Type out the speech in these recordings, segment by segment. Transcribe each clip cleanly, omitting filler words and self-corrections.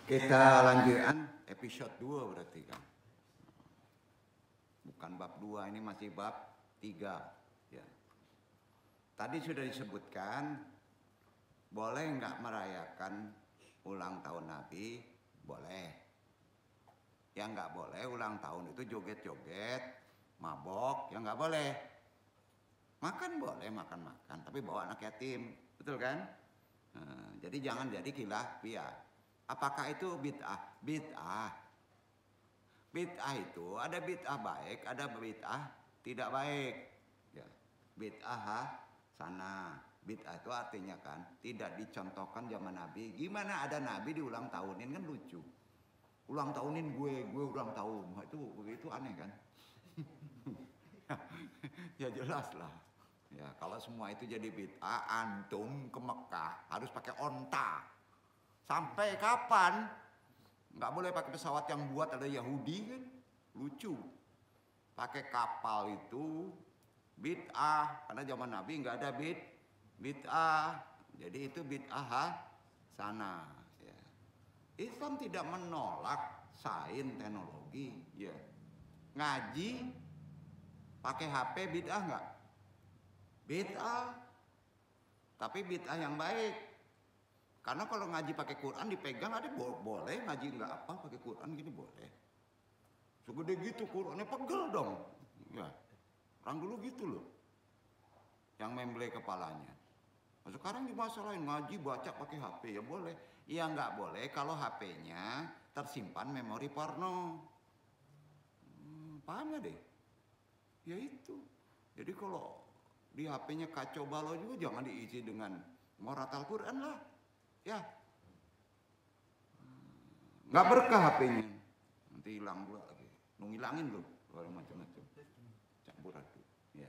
Kita lanjutkan episode 2 berarti kan. Bukan bab 2, ini masih bab 3 ya. Tadi sudah disebutkan boleh nggak merayakan ulang tahun Nabi? Boleh. Yang nggak boleh ulang tahun itu joget-joget, mabok, yang nggak boleh. Makan boleh, makan-makan, tapi bawa anak yatim, betul kan? Jadi jangan jadi khilafiyah. Apakah itu bid'ah? Bid'ah. Bid'ah itu ada bid'ah baik, ada bid'ah tidak baik. Ya. Bid'ah sana. Bid'ah itu artinya kan tidak dicontohkan zaman Nabi. Gimana ada Nabi diulang tahunin, kan lucu. Ulang tahunin gue ulang tahun. Itu aneh kan? Ya jelas lah. Ya, kalau semua itu jadi bid'ah, antum ke Mekah harus pakai onta. Sampai kapan? Nggak boleh pakai pesawat yang buat ada Yahudi kan? Lucu. Pakai kapal itu bid'ah. Karena zaman Nabi nggak ada bid'ah. Jadi itu bid'ah sana. Ya. Islam tidak menolak sains teknologi. Ya. Ngaji pakai HP bid'ah nggak? Bid'ah. Tapi bid'ah yang baik. Karena kalau ngaji pakai Quran dipegang ada boleh, ngaji nggak apa pakai Quran gini boleh. Segede gitu Qurannya pegel dong. Ya, orang dulu gitu loh. Yang membelai kepalanya. Nah, sekarang dimasalahin ngaji baca pakai HP ya boleh. Ya nggak boleh kalau HP-nya tersimpan memori porno. Paham ya deh? Ya itu. Jadi kalau di HP-nya kacau balau juga jangan diisi dengan moratal Quran lah. Ya, nggak berkah HP-nya, nanti hilang pula lagi, ngilangin loh, kalau macam-macam, campur aduk. Ya.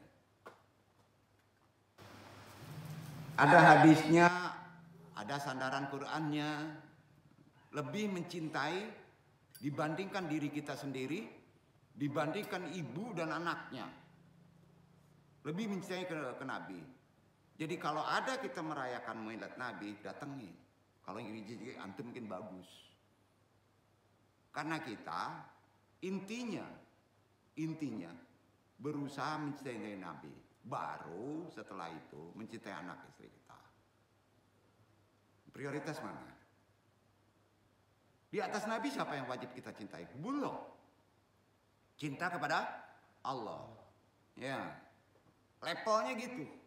Ada hadisnya, ada sandaran Qurannya, lebih mencintai dibandingkan diri kita sendiri, dibandingkan ibu dan anaknya, lebih mencintai ke Nabi. Jadi kalau ada kita merayakan Maulid Nabi, datengin. Kalau yang antum mungkin bagus. Karena kita intinya berusaha mencintai Nabi. Baru setelah itu mencintai anak istri kita. Prioritas mana? Di atas Nabi siapa yang wajib kita cintai? Belum. Cinta kepada Allah. Ya. Levelnya gitu.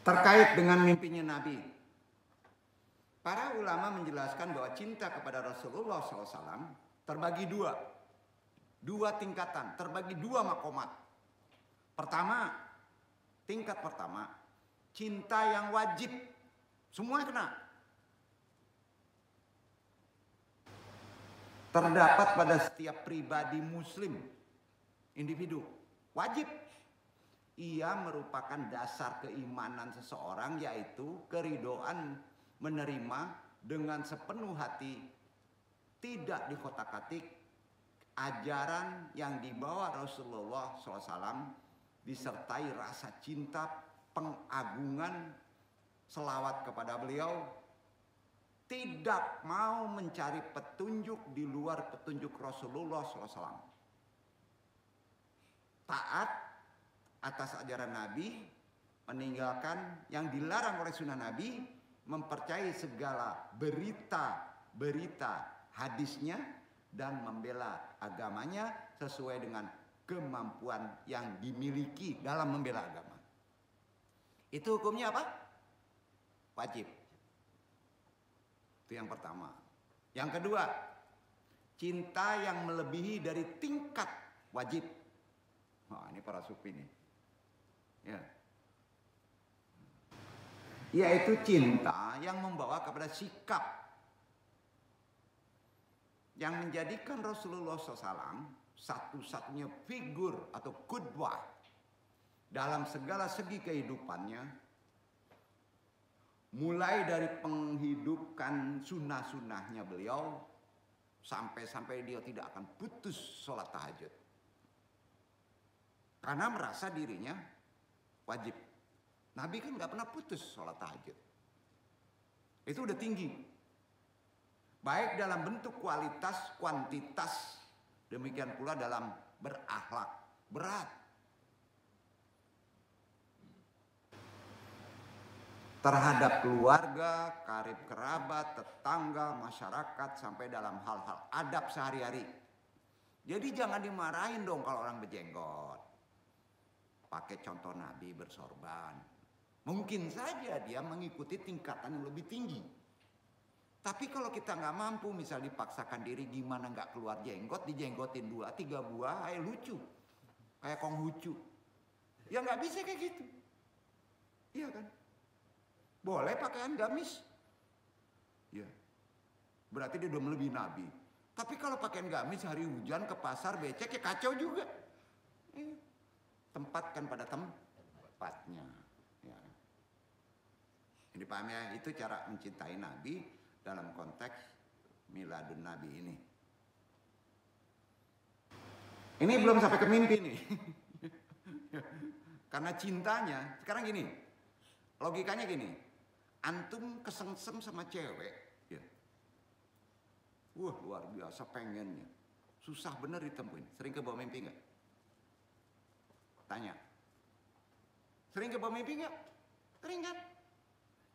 Terkait dengan mimpinya Nabi, para ulama menjelaskan bahwa cinta kepada Rasulullah SAW terbagi dua tingkatan, terbagi dua makomat. Tingkat pertama, cinta yang wajib, semua kena. Terdapat pada setiap pribadi Muslim, individu, wajib. Ia merupakan dasar keimanan seseorang, yaitu keridhaan menerima dengan sepenuh hati, tidak dikotak-katik, ajaran yang dibawa Rasulullah SAW disertai rasa cinta, pengagungan, selawat kepada beliau, tidak mau mencari petunjuk di luar petunjuk Rasulullah SAW. Taat atas ajaran Nabi, meninggalkan yang dilarang oleh sunnah Nabi, mempercayai segala berita hadisnya, dan membela agamanya sesuai dengan kemampuan yang dimiliki dalam membela agama. Itu hukumnya apa? Wajib. Itu yang pertama. Yang kedua, cinta yang melebihi dari tingkat wajib. Wah, ini para sufi nih. Ya. Yaitu cinta yang membawa kepada sikap yang menjadikan Rasulullah SAW satu-satunya figur atau qudwah dalam segala segi kehidupannya, mulai dari menghidupkan sunnah-sunnahnya beliau sampai dia tidak akan putus sholat tahajud karena merasa dirinya wajib. Nabi kan nggak pernah putus sholat tahajud. Itu udah tinggi. Baik dalam bentuk kualitas, kuantitas, demikian pula dalam berakhlak. Berat. Terhadap keluarga, karib kerabat, tetangga, masyarakat, sampai dalam hal-hal adab sehari-hari. Jadi jangan dimarahin dong kalau orang berjenggot. Pakai contoh Nabi bersorban. Mungkin saja dia mengikuti tingkatan yang lebih tinggi. Tapi kalau kita nggak mampu, misal dipaksakan diri gimana nggak keluar jenggot, dijenggotin 2-3 buah, kayak lucu, kayak Konghucu. Ya nggak bisa kayak gitu, iya kan? Boleh pakaian gamis, ya, berarti dia udah melebihi Nabi. Tapi kalau pakaian gamis hari hujan ke pasar becek ya kacau juga. Tempatkan pada tempatnya. Ya. Ini paham ya, itu cara mencintai Nabi dalam konteks miladun Nabi ini. Ini belum sampai ke mimpi nih. Karena cintanya, sekarang gini, logikanya gini, antum kesengsem sama cewek, ya. Wah luar biasa pengennya, susah bener ditemuin. Sering kebawa mimpi nggak? Tanya. Sering kebawa mimpi nggak? Sering kan?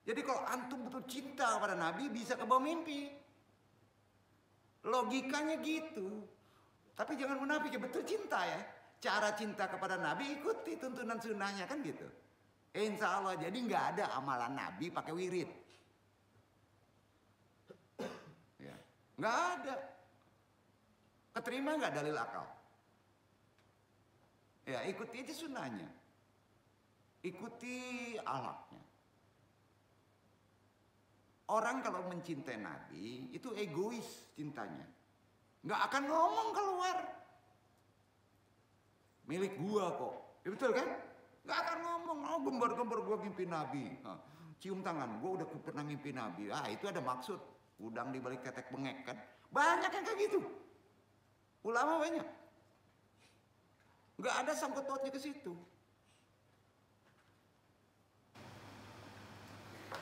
Jadi kalau antum betul cinta kepada Nabi bisa kebawa mimpi. Logikanya gitu. Tapi jangan munafik ya, betul cinta ya. Cara cinta kepada Nabi ikuti tuntunan sunnahnya kan gitu. Insya Allah, jadi nggak ada amalan Nabi pakai wirid. Ya, nggak ada. Keterima nggak dalil akal? Ya ikuti aja sunnahnya. Ikuti alaknya. Orang kalau mencintai Nabi itu egois cintanya. Nggak akan ngomong keluar. Milik gua kok. Ya betul kan? Nggak akan ngomong. Oh gembar-gembar gua ngimpi Nabi. Nah, cium tangan. Gua udah pernah ngimpi Nabi. Ah itu ada maksud. Udang di balik ketek bengek kan. Banyak yang kayak gitu. Ulama banyak. Nggak ada sangkut pautnya ke situ.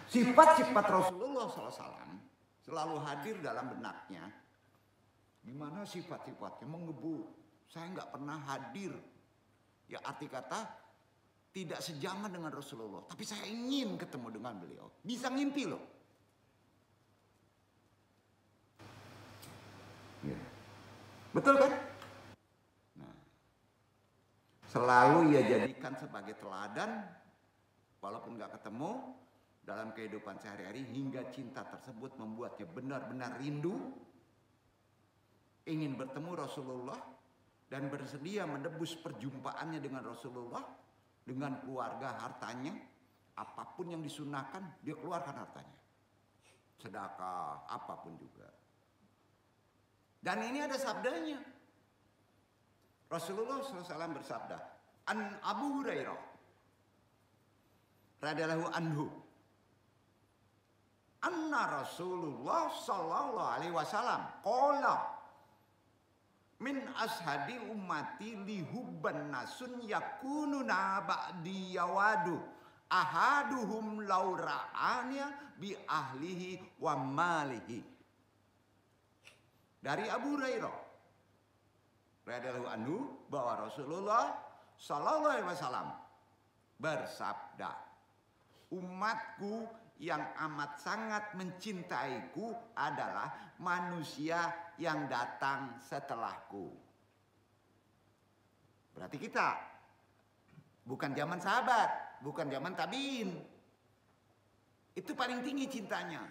Sifat-sifat Rasulullah SAW selalu hadir dalam benaknya. Gimana sifat-sifatnya menggebu. Saya nggak pernah hadir. Ya arti kata tidak sejaman dengan Rasulullah. Tapi saya ingin ketemu dengan beliau. Bisa ngimpi loh. Ya. Betul kan? Nah, selalu ia jadikan sebagai teladan. Walaupun nggak ketemu. Dalam kehidupan sehari-hari hingga cinta tersebut membuatnya benar-benar rindu, ingin bertemu Rasulullah dan bersedia menebus perjumpaannya dengan Rasulullah, dengan keluarga, hartanya, apapun yang disunahkan dia keluarkan hartanya, sedekah, apapun juga. Dan ini ada sabdanya. Rasulullah SAW bersabda, An Abu Hurairah radhiyallahu anhu, anna Rasulullah sallallahu alaihi wasallam qala min ashadi ummati lihubban nasun yakununa ba'di yawadu ahaduhum laura'anya bi ahlihi wa malihi. Dari Abu Hurairah radhiyallahu anhu bahwa Rasulullah sallallahu alaihi wasallam bersabda, umatku yang amat sangat mencintaiku adalah manusia yang datang setelahku. Berarti kita bukan zaman sahabat, bukan zaman tabiin. Itu paling tinggi cintanya.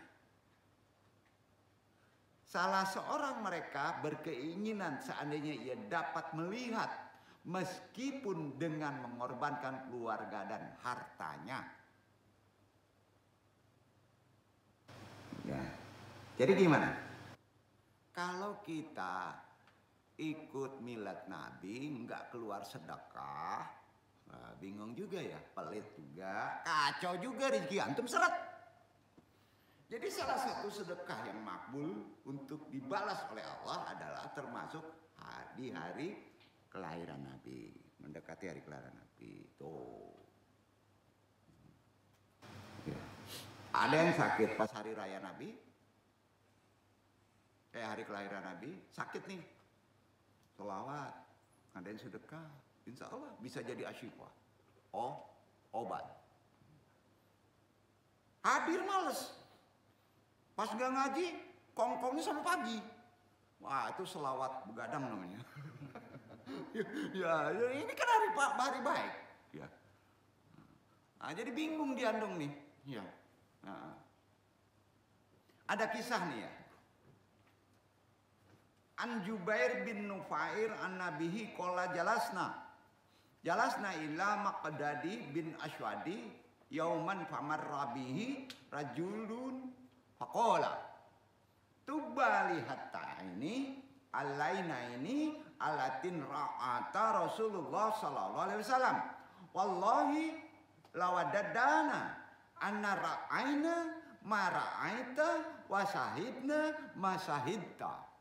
Salah seorang mereka berkeinginan seandainya ia dapat melihat meskipun dengan mengorbankan keluarga dan hartanya. Jadi gimana? Kalau kita ikut milad Nabi, nggak keluar sedekah, bingung juga ya, pelit juga, kacau juga rezeki antum seret. Jadi salah satu sedekah yang makbul untuk dibalas oleh Allah adalah termasuk di hari kelahiran Nabi, mendekati hari kelahiran Nabi. Tuh. Ya. Ada yang sakit pas hari raya Nabi, kayak hari kelahiran Nabi, sakit nih, selawat, ngadain sedekah, insya Allah bisa jadi asyifa. Oh, obat. Hadir males, pas nggak ngaji, kongkongnya sampai pagi. Wah, itu selawat begadang namanya. ya, ini kan hari baik. Ya. Nah, jadi bingung diandung nih. Ya. Nah. Ada kisah nih ya. An Jubair bin Nufair an Nabihi qala jalasna ila Maqdadi bin Aswadi yauman famarra bihi rajulun faqala tubali hatta ini alaina ini alatin ra'ata Rasulullah sallallahu alaihi wasallam wallahi lawadadana anna ra'aina ma ra'aita wa syahidna ma syahidta.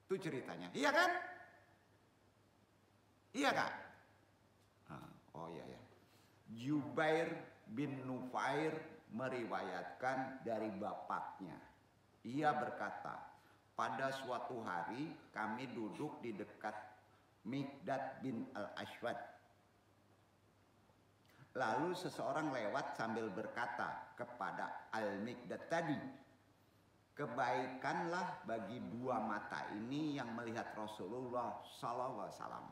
Itu ceritanya, iya kan? Iya kan? Oh iya ya. Jubair bin Nufair meriwayatkan dari bapaknya. Ia berkata, pada suatu hari kami duduk di dekat Miqdad bin Al-Aswad. Lalu seseorang lewat sambil berkata kepada Al-Miqdad tadi, kebaikanlah bagi dua mata ini yang melihat Rasulullah sallallahu alaihi wasallam.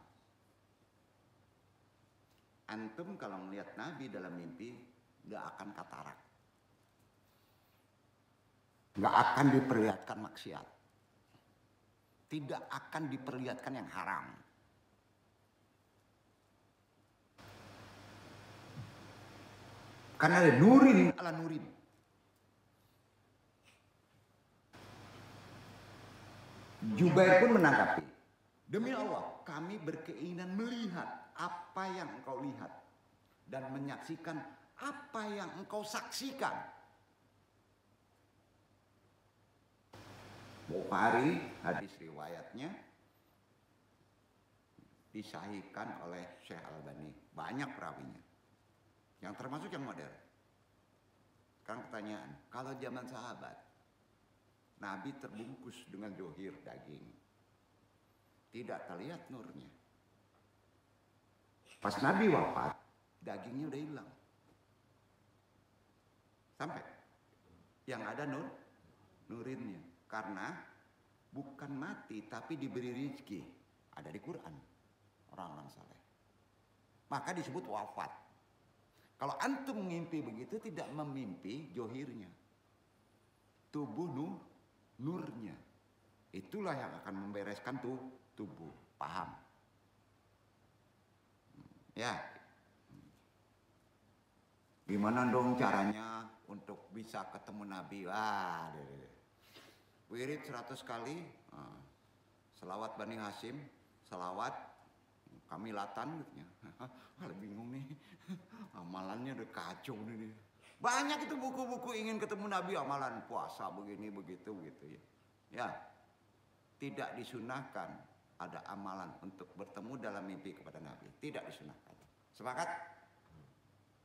Antum kalau melihat Nabi dalam mimpi gak akan katarak, gak akan diperlihatkan maksiat, tidak akan diperlihatkan yang haram. Karena ada nurin ala nurin. Jubair pun menanggapi, demi Allah kami berkeinginan melihat apa yang engkau lihat dan menyaksikan apa yang engkau saksikan. Bukhari hadis riwayatnya disahihkan oleh Syekh Albani, banyak perawinya, yang termasuk yang modern. Sekarang pertanyaan, kalau zaman sahabat Nabi terbungkus dengan johir daging, tidak terlihat nurnya. Pas Nabi wafat, dagingnya udah hilang. Sampai yang ada nurinnya. Karena bukan mati tapi diberi rezeki. Ada di Quran orang-orang saleh. Maka disebut wafat. Kalau antum mimpi begitu tidak memimpi johirnya. Tubuh nurnya. Itulah yang akan membereskan tubuh. Paham? Ya. Gimana dong caranya untuk bisa ketemu Nabi? Wah, wirid 100 kali, selawat Bani Hashim, selawat kamilatan gitu ya. Bingung nih, amalannya udah kacau nih. Banyak itu buku-buku ingin ketemu Nabi, amalan puasa begini begitu ya. Ya, tidak disunahkan ada amalan untuk bertemu dalam mimpi kepada Nabi, tidak disunahkan. Sepakat?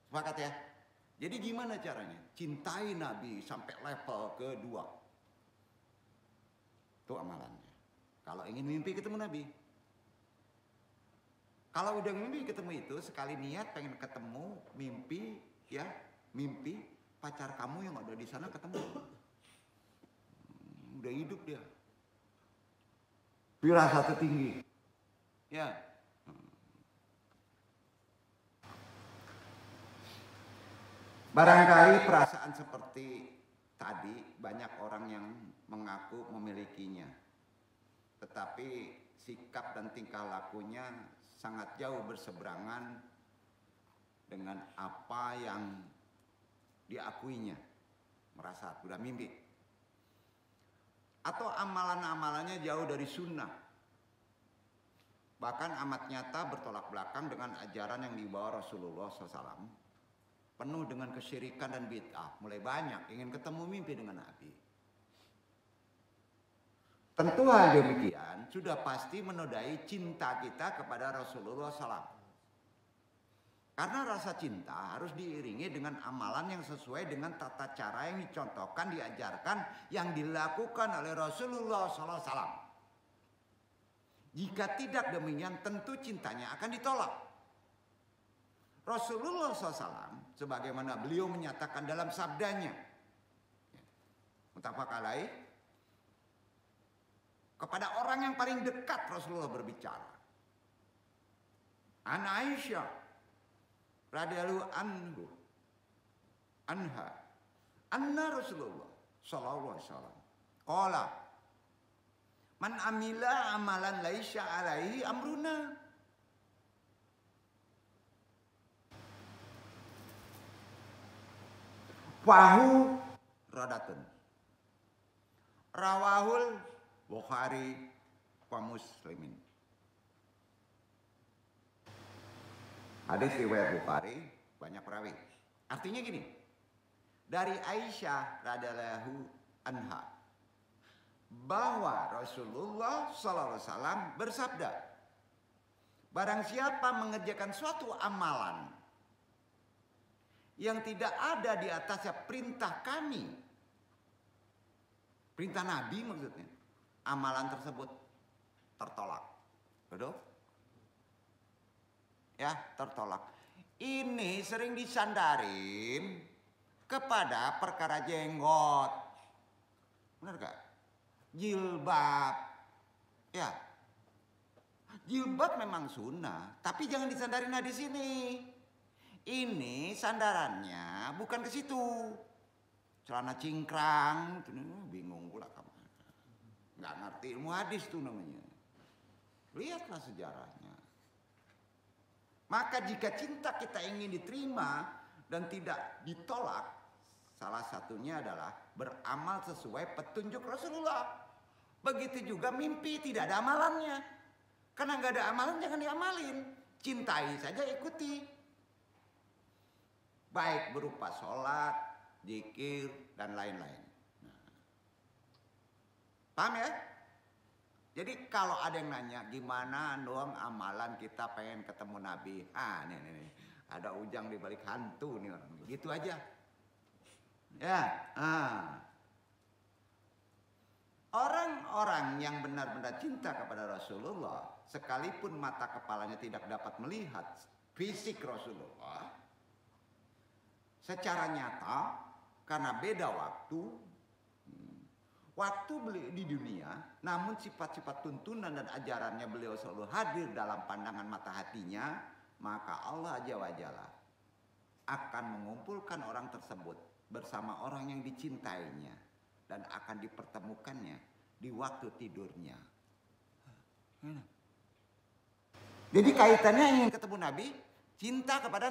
Sepakat ya? Jadi gimana caranya? Cintai Nabi sampai level kedua. Itu amalannya. Kalau ingin mimpi ketemu Nabi. Kalau udah mimpi ketemu itu, sekali niat pengen ketemu, mimpi ya, mimpi pacar kamu yang ada di sana ketemu. Udah hidup dia. Firasatnya tinggi. Ya. Barangkali perasaan seperti tadi banyak orang yang mengaku memilikinya. Tetapi sikap dan tingkah lakunya sangat jauh berseberangan dengan apa yang diakuinya. Merasa sudah mimpi. atau amalan-amalannya jauh dari sunnah. Bahkan amat nyata bertolak belakang dengan ajaran yang dibawa Rasulullah SAW. Penuh dengan kesyirikan dan bid'ah. Mulai banyak ingin ketemu mimpi dengan Nabi. Tentu hal demikian sudah pasti menodai cinta kita kepada Rasulullah SAW. Karena rasa cinta harus diiringi dengan amalan yang sesuai dengan tata cara yang dicontohkan, diajarkan, yang dilakukan oleh Rasulullah SAW. Jika tidak demikian tentu cintanya akan ditolak. Rasulullah SAW sebagaimana beliau menyatakan dalam sabdanya, muttafaq alaih, kepada orang yang paling dekat Rasulullah berbicara. An Aisyah radhiyallahu anha anna Rasulullah sallallahu alaihi wasallam qala man amila amalan laisa alaihi amruna fahu radatun. Rawahul Bukhari wa Muslimin. Hadis riwayat Bukhari, banyak perawi. Artinya gini, dari Aisyah radhiyallahu anha bahwa Rasulullah SAW bersabda, barang siapa mengerjakan suatu amalan yang tidak ada di atasnya perintah kami, perintah Nabi maksudnya, amalan tersebut tertolak. Betul? Ya, tertolak. Ini sering disandarin kepada perkara jenggot. Benar gak? Jilbab. Ya. Jilbab memang sunnah, tapi jangan disandarin di sini. Ini sandarannya bukan ke situ. Celana cingkrang, bingung pula kamu. Nggak ngerti ilmu hadis tuh namanya. Lihatlah sejarahnya. Maka jika cinta kita ingin diterima dan tidak ditolak, salah satunya adalah beramal sesuai petunjuk Rasulullah. Begitu juga mimpi tidak ada amalannya. Karena nggak ada amalan jangan diamalin. Cintai saja, ikuti. Baik berupa sholat, zikir, dan lain-lain. Paham ya? Jadi kalau ada yang nanya gimana doang amalan kita pengen ketemu Nabi. Ah nih. Ada ujang di balik hantu nih orang. Gitu aja. Ya. Orang-orang yang benar-benar cinta kepada Rasulullah, sekalipun mata kepalanya tidak dapat melihat fisik Rasulullah, secara nyata karena beda waktu beliau di dunia, namun sifat-sifat tuntunan dan ajarannya beliau selalu hadir dalam pandangan mata hatinya, maka Allah Azza wa Jalla akan mengumpulkan orang tersebut bersama orang yang dicintainya dan akan dipertemukannya di waktu tidurnya. Jadi kaitannya ingin ketemu Nabi, cinta kepada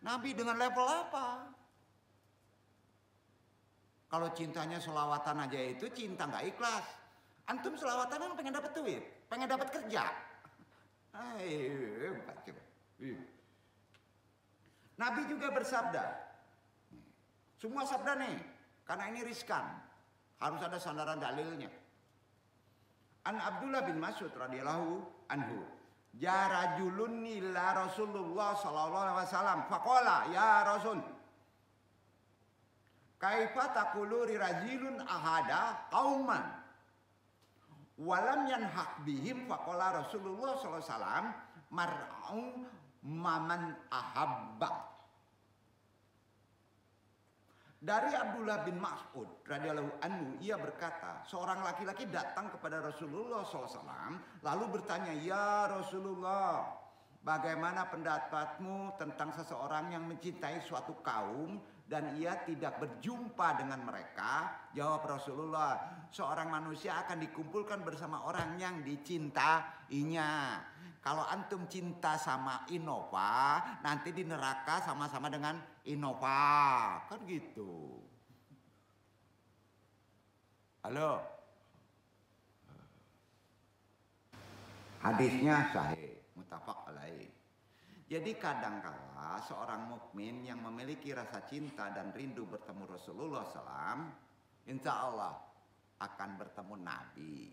Nabi dengan level apa? Kalau cintanya selawatan aja itu cinta nggak ikhlas. Antum selawatan kan pengen dapat duit, pengen dapat kerja. Nabi juga bersabda, semua sabda nih, karena ini riskan, harus ada sandaran dalilnya. An Abdullah bin Mas'ud radhiyallahu anhu, ja rajulun ila Rasulullah sallallahu alaihi wasallam, faqala ya Rasul, kaifa taqulu rajulun ahada qauman walam yanhaq bihim, faqala Rasulullah sallallahu alaihi wasallam mar'u maman ahabba. Dari Abdullah bin Mas'ud radhiyallahu anhu, ia berkata, seorang laki-laki datang kepada Rasulullah SAW lalu bertanya, ya Rasulullah, bagaimana pendapatmu tentang seseorang yang mencintai suatu kaum dan ia tidak berjumpa dengan mereka? Jawab Rasulullah, seorang manusia akan dikumpulkan bersama orang yang dicintainya. Kalau antum cinta sama Innova, nanti di neraka sama-sama dengan Innova. Kan gitu. Halo? Hadisnya sahih, muttafaq alaih. Jadi kadangkala seorang mukmin yang memiliki rasa cinta dan rindu bertemu Rasulullah SAW, insya Allah akan bertemu Nabi.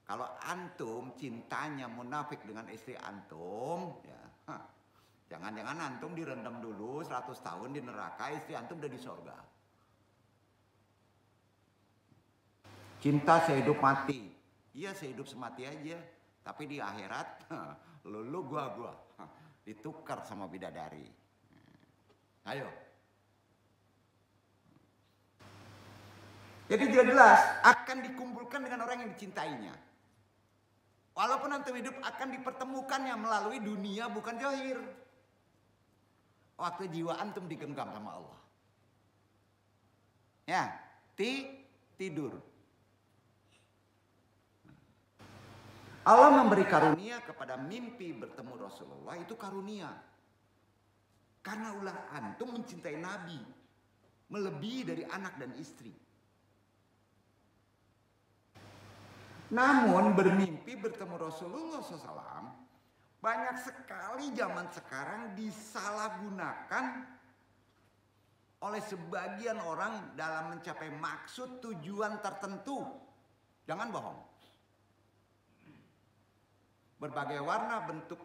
Kalau antum cintanya munafik dengan istri antum, ya, jangan-jangan antum direndam dulu 100 tahun di neraka, istri antum udah di surga. Cinta sehidup mati, iya sehidup semati aja. Tapi di akhirat, lu gua, ditukar sama bidadari. Ayo. Jadi jelas akan dikumpulkan dengan orang yang dicintainya. Walaupun antum hidup akan dipertemukannya melalui dunia bukan zahir. Waktu jiwa antum digenggam sama Allah. Ya, tidur. Allah memberi karunia kepada mimpi bertemu Rasulullah, itu karunia. Karena ulah antum mencintai Nabi melebihi dari anak dan istri. Namun bermimpi bertemu Rasulullah SAW banyak sekali zaman sekarang disalahgunakan oleh sebagian orang dalam mencapai maksud tujuan tertentu. Jangan bohong. Berbagai warna bentuk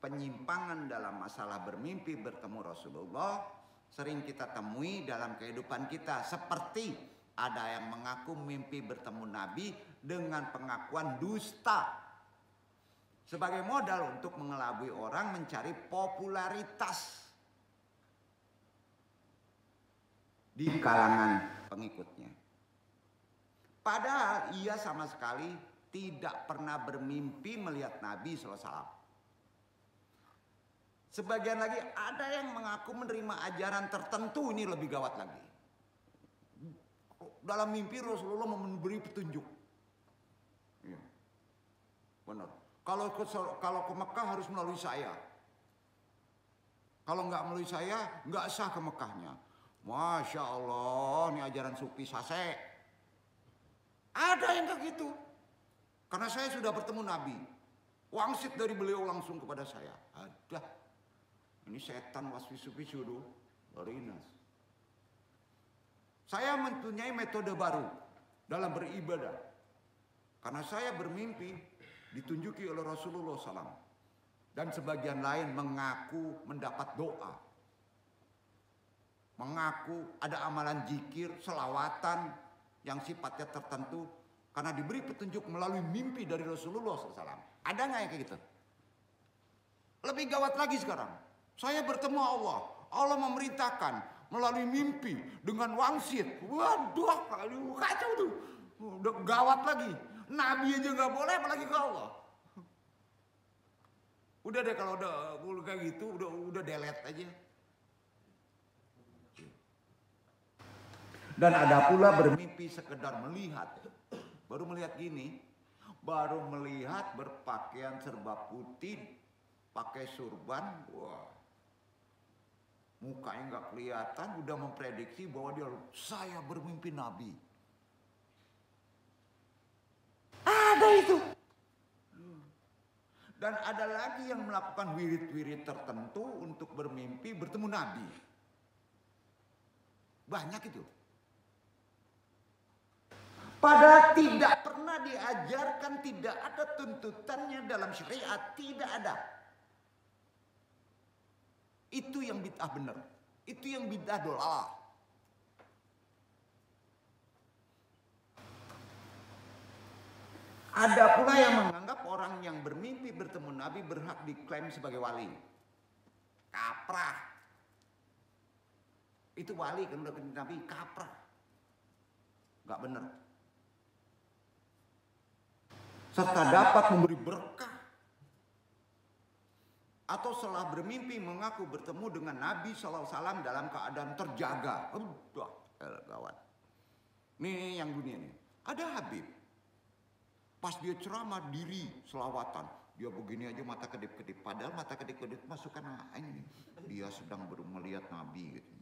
penyimpangan dalam masalah bermimpi bertemu Rasulullah sering kita temui dalam kehidupan kita. Seperti ada yang mengaku mimpi bertemu Nabi dengan pengakuan dusta sebagai modal untuk mengelabui orang mencari popularitas di kalangan pengikutnya. Padahal ia sama sekali tidak pernah bermimpi melihat Nabi SAW. Sebagian lagi ada yang mengaku menerima ajaran tertentu, ini lebih gawat lagi. Dalam mimpi Rasulullah memberi petunjuk. Ya, benar. Kalau ke Mekah harus melalui saya. Kalau nggak melalui saya, nggak sah ke Mekahnya. Masya Allah, ini ajaran sufi sase. Ada yang kayak gitu. Karena saya sudah bertemu Nabi. Wangsit dari beliau langsung kepada saya. Ada. Ini setan waswisufisu barinas. Saya mempunyai metode baru dalam beribadah. Karena saya bermimpi ditunjuki oleh Rasulullah SAW. Dan sebagian lain mengaku mendapat doa. Mengaku ada amalan zikir, selawatan yang sifatnya tertentu. Karena diberi petunjuk melalui mimpi dari Rasulullah SAW. Ada nggak yang kayak gitu? Lebih gawat lagi sekarang. Saya bertemu Allah. Allah memerintahkan melalui mimpi dengan wangsit. Waduh, kacau tuh. Udah gawat lagi. Nabi aja nggak boleh, apalagi ke Allah. Udah deh kalau udah kayak gitu, udah delete aja. Dan ada pula bermimpi sekedar melihat. Baru melihat gini, baru melihat berpakaian serba putih, pakai surban, wah, mukanya nggak kelihatan, udah memprediksi bahwa saya bermimpi Nabi. Ada itu. Dan ada lagi yang melakukan wirid-wirid tertentu untuk bermimpi bertemu Nabi. Banyak itu. Padahal tidak pernah diajarkan, tidak ada tuntutannya dalam syariat, tidak ada. Itu yang bid'ah benar. Itu yang bid'ah dolalah. Ada pula yang menganggap orang yang bermimpi bertemu Nabi berhak diklaim sebagai wali. Kaprah. Itu wali kan udah ketemu Nabi, kaprah. Gak benar. Serta dapat memberi berkah. Atau setelah bermimpi mengaku bertemu dengan Nabi SAW dalam keadaan terjaga. Gawat. Nih yang dunia nih. Ada Habib. Pas dia ceramah diri selawatan. Dia begini aja mata kedip-kedip. Padahal mata kedip-kedip masukkan ini. Dia sedang melihat Nabi gitu.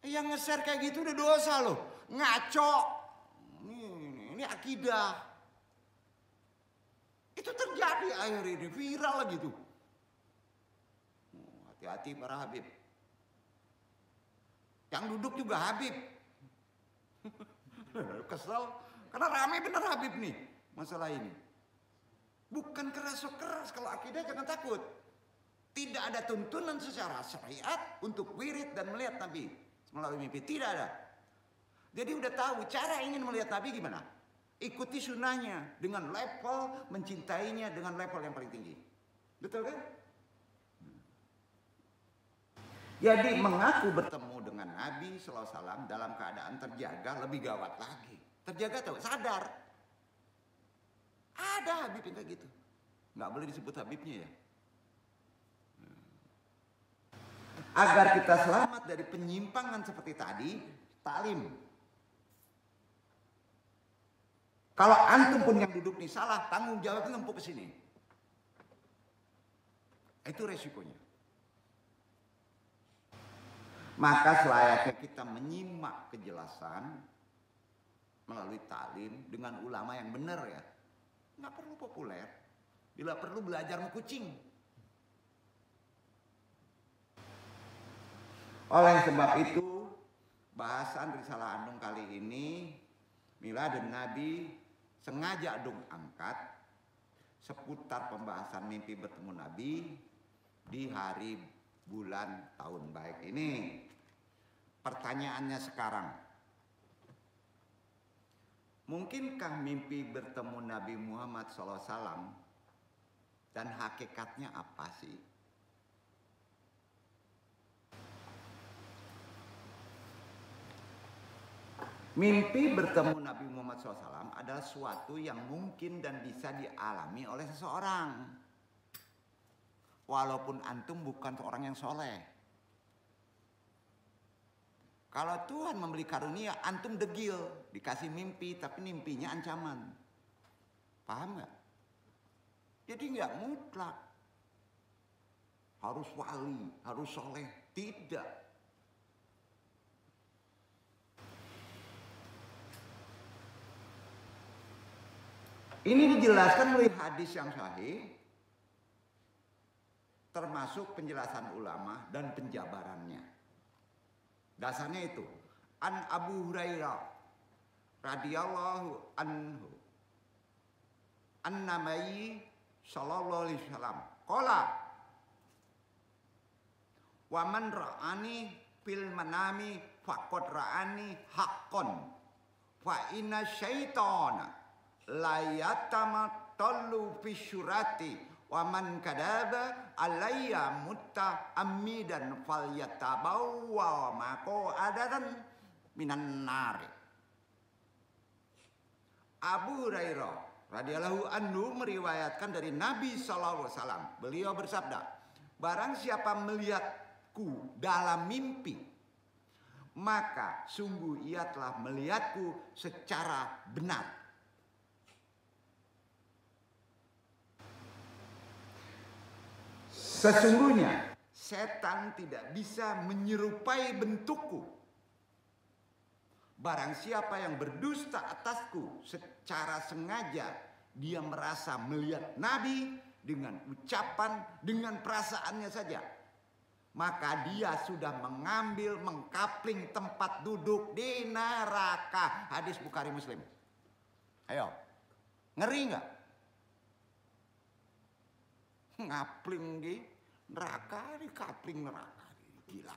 Yang nge-share kayak gitu udah dosa loh. Ngaco. Ini akidah. Itu terjadi akhir ini, viral gitu. Hati-hati para Habib. Yang duduk juga Habib. Kesel, karena rame bener Habib nih masalah ini. Bukan keras kalau akidah jangan takut. Tidak ada tuntunan secara syariat untuk wirid dan melihat Nabi melalui mimpi, tidak ada. Jadi udah tahu cara ingin melihat Nabi gimana. Ikuti sunnahnya dengan level mencintainya dengan level yang paling tinggi. Betul kan? Jadi mengaku bertemu dengan Nabi SAW dalam keadaan terjaga lebih gawat lagi. Terjaga tuh, sadar. Ada Habib yang kayak gitu. Nggak boleh disebut Habibnya ya. Agar kita selamat dari penyimpangan seperti tadi, taklim. Kalau antum pun yang duduk nih salah, tanggung jawabnya ngempuk ke sini. Itu resikonya. Maka selayaknya kita menyimak kejelasan melalui taklim dengan ulama yang benar ya. Nggak perlu populer. Bila perlu belajar kucing. Oleh sebab itu, bahasan Risalah Andung kali ini, Miladun Nabi sengaja Andung angkat seputar pembahasan mimpi bertemu Nabi di hari bulan tahun baik ini. Pertanyaannya sekarang, mungkinkah mimpi bertemu Nabi Muhammad SAW dan hakikatnya apa sih? Mimpi bertemu Nabi Muhammad SAW adalah suatu yang mungkin dan bisa dialami oleh seseorang. Walaupun antum bukan seorang yang soleh. Kalau Tuhan memberi karunia, antum degil. Dikasih mimpi, tapi mimpinya ancaman. Paham gak? Jadi gak mutlak. Harus wali, harus soleh. Tidak. Ini dijelaskan oleh hadis yang sahih, termasuk penjelasan ulama dan penjabarannya. Dasarnya itu, An Abu Hurairah radhiyallahu anhu, an-Nabi sallallahu alaihi wasallam, qala wa man ra'ani fil manami faqad ra'ani haqqan fa inna syaitana layatamatallu fi syurati wa man kadaba alayya muta'ammidan falyatabawwa maq'adadan minan nar. Abu Hurairah radhiyallahu anhu meriwayatkan dari Nabi sallallahu alaihi wasallam. Beliau bersabda, barang siapa melihatku dalam mimpi, maka sungguh ia telah melihatku secara benar. Sesungguhnya setan tidak bisa menyerupai bentukku. Barang siapa yang berdusta atasku secara sengaja, dia merasa melihat Nabi dengan ucapan, dengan perasaannya saja, maka dia sudah mengambil, mengkapling tempat duduk di neraka. Hadis Bukhari Muslim. Ayo, ngeri nggak? Ngapling di neraka, di kapling neraka, gila.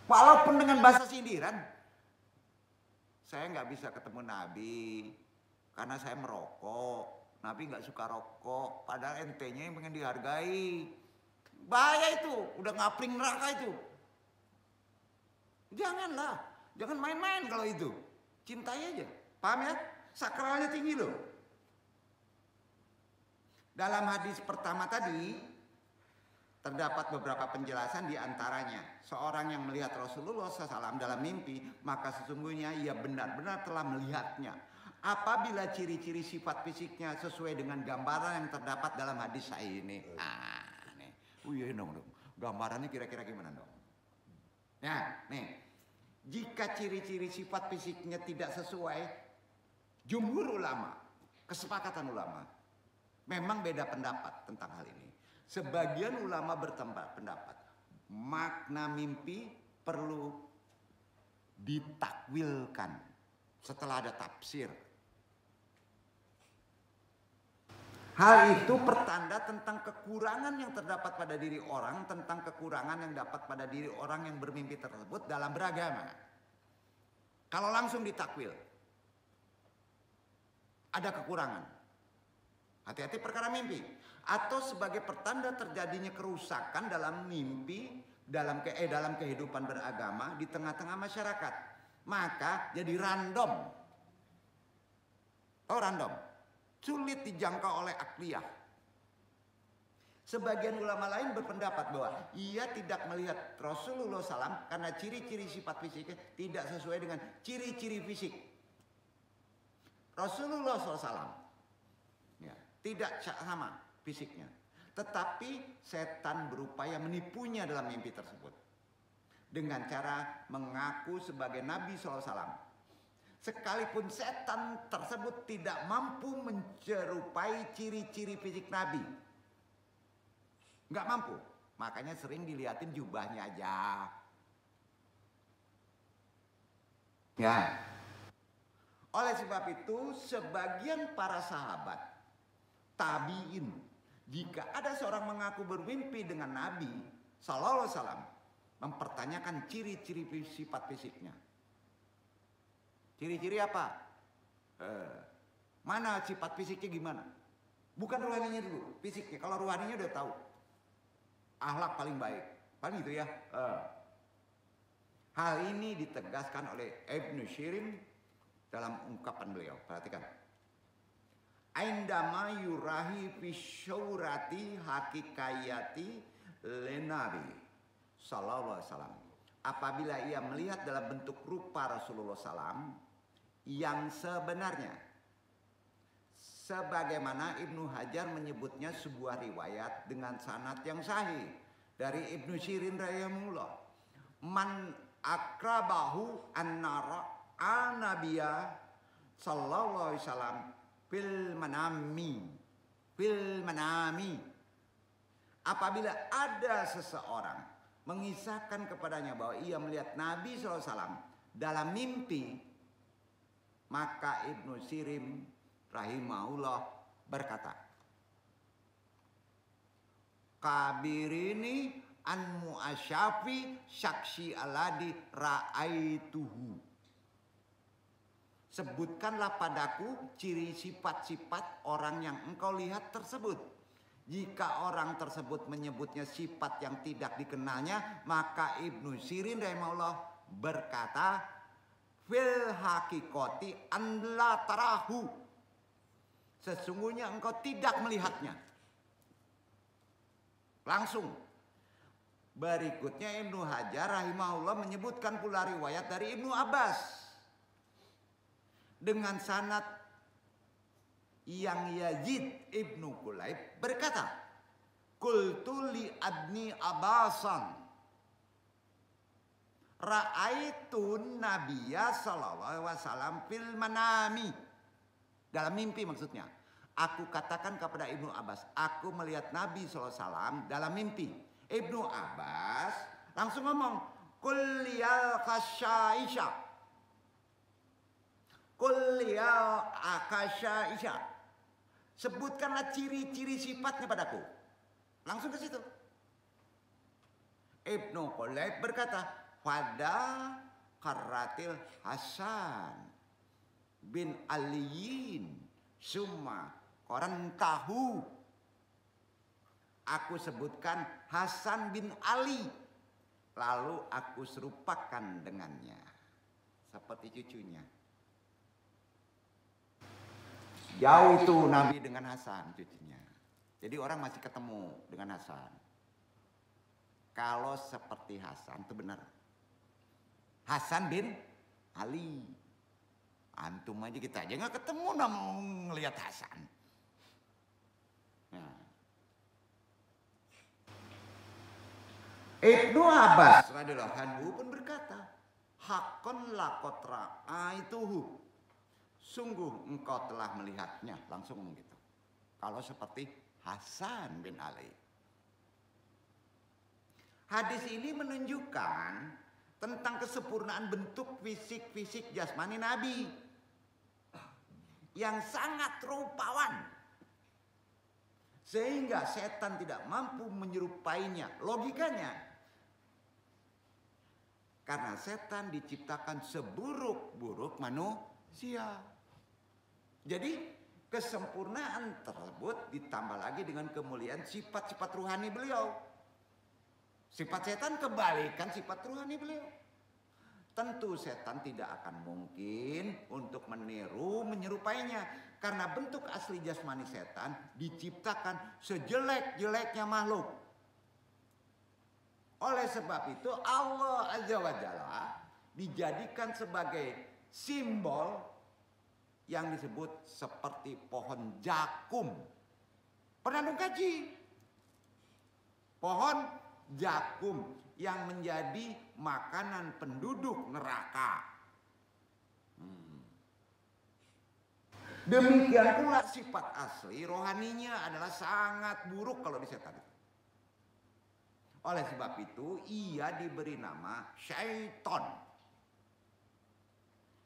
Walaupun dengan bahasa sindiran, saya nggak bisa ketemu Nabi karena saya merokok. Nabi nggak suka rokok, padahal entenya yang pengen dihargai. Bahaya itu, udah ngapling neraka itu. Janganlah, jangan main-main kalau itu. Cintai aja, paham ya? Sakralnya tinggi loh. Dalam hadis pertama tadi terdapat beberapa penjelasan, di antaranya seorang yang melihat Rasulullah SAW dalam mimpi, maka sesungguhnya ia benar-benar telah melihatnya apabila ciri-ciri sifat fisiknya sesuai dengan gambaran yang terdapat dalam hadis sahih ini. Nih, iya dong, gambarannya kira-kira gimana dong? Nah, nih, jika ciri-ciri sifat fisiknya tidak sesuai, Jumhur ulama, kesepakatan ulama, memang beda pendapat tentang hal ini. Sebagian ulama berpendapat makna mimpi perlu ditakwilkan setelah ada tafsir. Hal itu pertanda tentang kekurangan yang terdapat pada diri orang, tentang kekurangan yang dapat pada diri orang yang bermimpi tersebut dalam beragama. Kalau langsung ditakwil, ada kekurangan. Hati-hati perkara mimpi. Atau sebagai pertanda terjadinya kerusakan dalam mimpi, dalam kehidupan beragama di tengah-tengah masyarakat. Maka jadi random. Oh, random. Sulit dijangkau oleh akliyah. Sebagian ulama lain berpendapat bahwa ia tidak melihat Rasulullah SAW karena ciri-ciri sifat fisiknya tidak sesuai dengan ciri-ciri fisik Rasulullah SAW. Ya, tidak sama fisiknya. Tetapi setan berupaya menipunya dalam mimpi tersebut. Dengan cara mengaku sebagai Nabi SAW. Sekalipun setan tersebut tidak mampu menyerupai ciri-ciri fisik Nabi. Nggak mampu. Makanya sering dilihatin jubahnya aja. Ya. Oleh sebab itu, sebagian para sahabat, tabi'in, jika ada seorang mengaku bermimpi dengan Nabi Sallallahu Alaihi Wasallam, mempertanyakan ciri-ciri sifat fisiknya. Ciri-ciri apa? Mana sifat fisiknya gimana? Bukan ruhaninya dulu, fisiknya. Kalau ruhaninya udah tahu. Akhlak paling baik. Paling gitu ya. Hal ini ditegaskan oleh Ibnu Syirin dalam ungkapan beliau. Perhatikan. Aindama yurahi fi syurati hakikayati lenabi sallallahu alaihi wasallam. Apabila ia melihat dalam bentuk rupa Rasulullah SAW yang sebenarnya, sebagaimana Ibnu Hajar menyebutnya sebuah riwayat dengan sanad yang sahih dari Ibnu Syirin rahimahullah, man akrabahu annara an-nabiyya sallallahu alaihi wasallam fil manami. Apabila ada seseorang mengisahkan kepadanya bahwa ia melihat Nabi SAW dalam mimpi, maka Ibnu Syirin rahimahullah berkata, kabirini an mu'asyafi syaksi aladi ra'aituhu. Sebutkanlah padaku ciri sifat-sifat orang yang engkau lihat tersebut. Jika orang tersebut menyebutnya sifat yang tidak dikenalnya, maka Ibnu Syirin rahimahullah berkata, fil hakikoti an la tarahu. Sesungguhnya engkau tidak melihatnya. Langsung. Berikutnya Ibnu Hajar rahimahullah menyebutkan pula riwayat dari Ibnu Abbas dengan sanad yang Yazid Ibnu Kulayb berkata, qultu li adni Abbasan ra'aitun nabiyya sallallahu alaihi wasallam fil manami. Dalam mimpi maksudnya. Aku katakan kepada Ibnu Abbas, aku melihat Nabi sallallahu alaihi wasallam dalam mimpi. Ibnu Abbas langsung ngomong, qul liyal khasyaisha. Qul liyal akasyaisha. Sebutkanlah ciri-ciri sifatnya padaku. Langsung ke situ. Ibnu Kulayb berkata, pada karatil Hasan bin Aliyin summa koran tahu. Aku sebutkan Hasan bin Ali, lalu aku serupakan dengannya seperti cucunya. Jauh itu Nabi dengan Hasan cucunya. Jadi orang masih ketemu dengan Hasan. Kalau seperti Hasan itu benar. Hasan bin Ali. Antum aja kita aja nggak ketemu mau ngelihat Hasan. Nah. Ibnu Abbas radhiyallahu anhu pun berkata, hakon lakotra aituhu. sungguh engkau telah melihatnya. Langsung gitu. Kalau seperti Hasan bin Ali. Hadis ini menunjukkan tentang kesempurnaan bentuk fisik jasmani Nabi yang sangat rupawan, sehingga setan tidak mampu menyerupainya. Logikanya, karena setan diciptakan seburuk-buruk manusia. Jadi kesempurnaan tersebut ditambah lagi dengan kemuliaan sifat-sifat ruhani beliau. Sifat setan kebalikan sifat ruhani beliau. Tentu setan tidak akan mungkin untuk meniru menyerupainya, karena bentuk asli jasmani setan diciptakan sejelek-jeleknya makhluk. Oleh sebab itu Allah Azza wa Jalla dijadikan sebagai simbol yang disebut seperti pohon jakum. Pernah kaji? Pohon jakum yang menjadi makanan penduduk neraka. Demikian pula sifat asli rohaninya adalah sangat buruk kalau di setan. Oleh sebab itu ia diberi nama syaiton,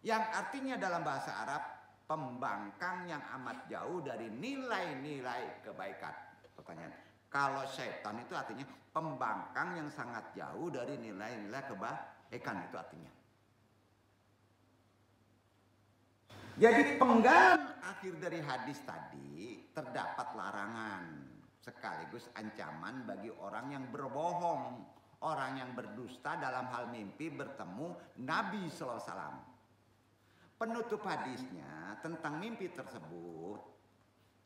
yang artinya dalam bahasa Arab pembangkang yang amat jauh dari nilai-nilai kebaikan. Pertanyaan, kalau syaitan itu artinya pembangkang yang sangat jauh dari nilai-nilai kebaikan, itu artinya. Jadi penggalan akhir dari hadis tadi terdapat larangan sekaligus ancaman bagi orang yang berbohong, orang yang berdusta dalam hal mimpi bertemu Nabi sallallahu alaihi wasallam. Penutup hadisnya tentang mimpi tersebut,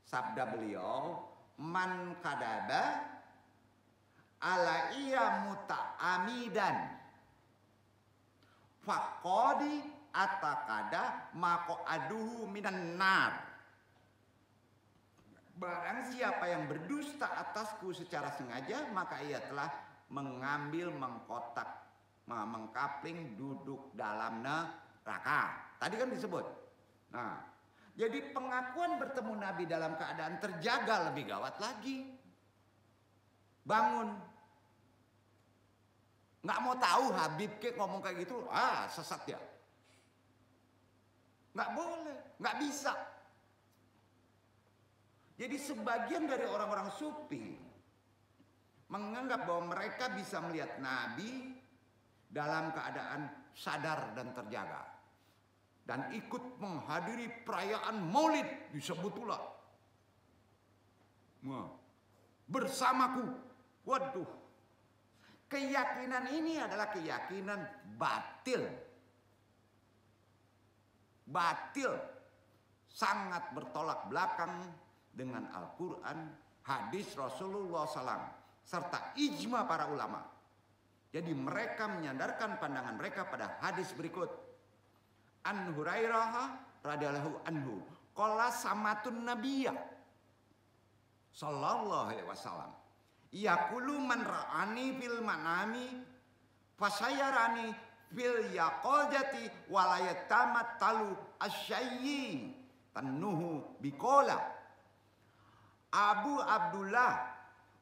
sabda beliau, man kadaba ala iya muta'amidan faqadi atakada mako aduhu minan nar. Barang siapa yang berdusta atasku secara sengaja, maka ia telah mengambil mengkapling duduk dalam neraka. Tadi kan disebut. Nah, jadi pengakuan bertemu Nabi dalam keadaan terjaga lebih gawat lagi. Bangun. Nggak mau tahu Habib ngomong kayak gitu, sesat ya. Nggak boleh, nggak bisa. Jadi sebagian dari orang-orang sufi menganggap bahwa mereka bisa melihat Nabi dalam keadaan sadar dan terjaga, dan ikut menghadiri perayaan Maulid disebut pula bersamaku. Waduh, keyakinan ini adalah keyakinan batil. Batil, sangat bertolak belakang dengan Al-Quran, hadis Rasulullah SAW, serta ijma para ulama. Jadi mereka menyandarkan pandangan mereka pada hadis berikut. An Hurairah radhiyallahu anhu, qala samatun nabiyya sallallahu alaihi wasallam, yaqulu man ra'ani fil manami fasayarani fil yaqajati walayatamat talu asyayyi tanuhu biqala Abu Abdullah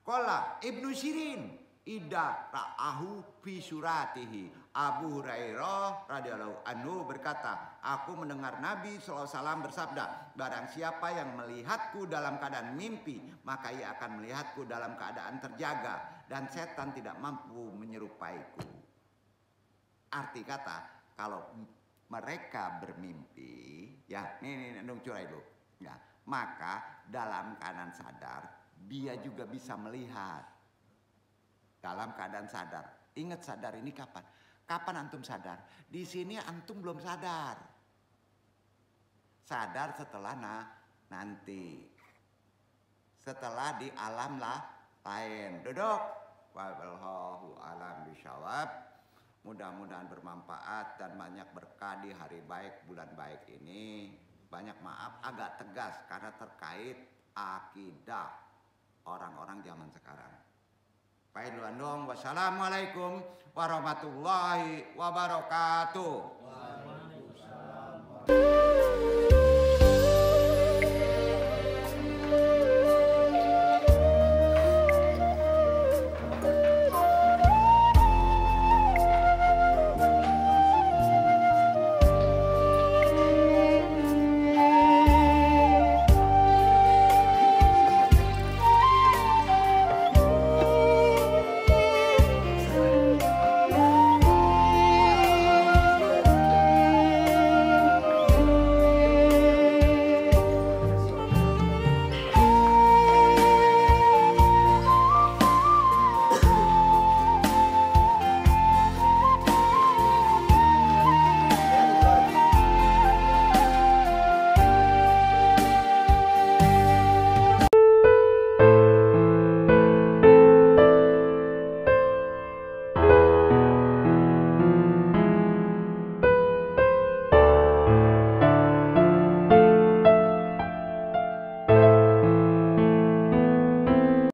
qala Ibnu Sirin ida ra'ahu fi suratihi. Abu Hurairah radhiyallahu anhu berkata, aku mendengar Nabi SAW bersabda, barang siapa yang melihatku dalam keadaan mimpi, maka ia akan melihatku dalam keadaan terjaga, dan setan tidak mampu menyerupaiku. Arti kata, kalau mereka bermimpi, ya ini dong curai dulu, ya, maka dalam keadaan sadar dia juga bisa melihat. Dalam keadaan sadar. Ingat sadar ini kapan? Kapan antum sadar? Di sini antum belum sadar. Sadar setelah nanti. Setelah di alam lain. Duduk. Wallahu alam bisyawab. Mudah-mudahan bermanfaat dan banyak berkah di hari baik, bulan baik ini. Banyak maaf agak tegas karena terkait akidah orang-orang zaman sekarang. Baik dong, wassalamualaikum warahmatullahi wabarakatuh.